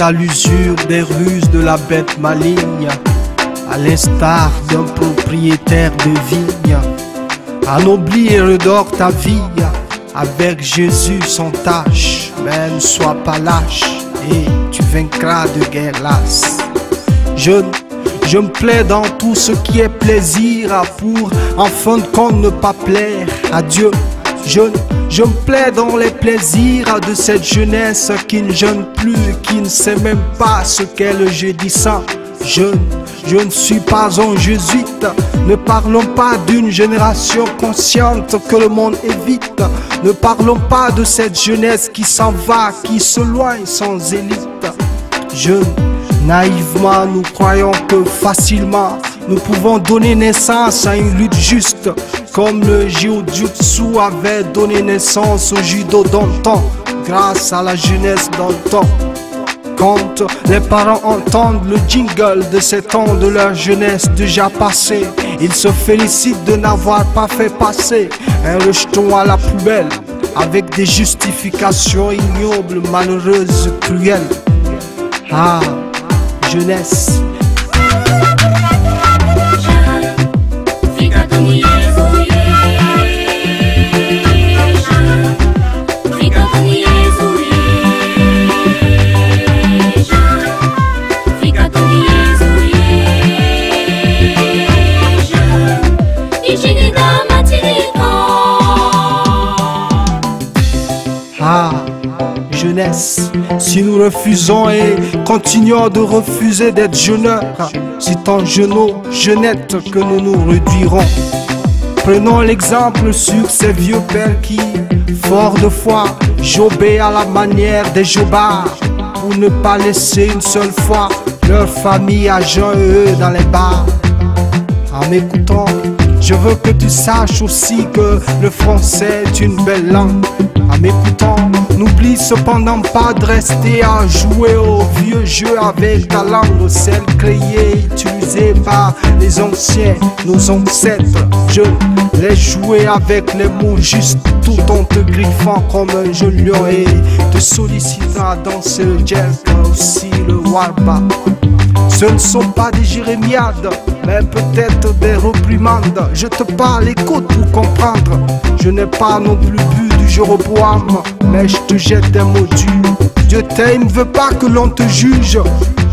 à l'usure des ruses de la bête maligne, à l'instar d'un propriétaire de vigne. Anoblis et redore ta vie avec Jésus sans tâche. Mais ne sois pas lâche et tu vaincras de guerre lasse. Je me plais dans tout ce qui est plaisir pour en fin de compte ne pas plaire à Dieu. Je me plais dans les plaisirs de cette jeunesse qui ne jeûne plus, qui ne sait même pas ce qu'est le jeudi saint. Je ne suis pas un jésuite. Ne parlons pas d'une génération consciente que le monde évite. Ne parlons pas de cette jeunesse qui s'en va, qui se loigne sans élite. Naïvement, nous croyons que facilement nous pouvons donner naissance à une lutte juste, comme le Jiu-Jitsu avait donné naissance au judo d'antan, grâce à la jeunesse d'antan. Quand les parents entendent le jingle de ces temps de leur jeunesse déjà passée, ils se félicitent de n'avoir pas fait passer un rejeton à la poubelle avec des justifications ignobles, malheureuses, cruelles. Ah, jeunesse. Ah, jeunesse, si nous refusons et continuons de refuser d'être jeuneurs, c'est en genoux, jeunettes que nous nous réduirons. Prenons l'exemple sur ces vieux pères qui, forts de foi, jobaient à la manière des jobards, pour ne pas laisser une seule fois leur famille à jeun et eux dans les bars. En m'écoutant, je veux que tu saches aussi que le français est une belle langue. En m'écoutant, n'oublie cependant pas de rester à jouer au vieux jeu avec ta langue, celle créée, utilisée par les anciens, nos ancêtres. Je les jouer avec les mots justes, tout en te griffant comme un jeune lion et te sollicitant à danser le jerk, aussi le warba. Ce ne sont pas des jérémiades, mais peut-être des reprimandes. Je te parle, écoute pour comprendre. Je n'ai pas non plus bu du Jéroboam, mais je te jette des mots durs. Dieu t'aime, ne veut pas que l'on te juge,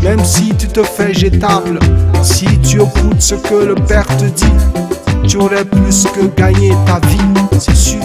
même si tu te fais jetable. Si tu écoutes ce que le Père te dit, tu aurais plus que gagné ta vie, c'est sûr.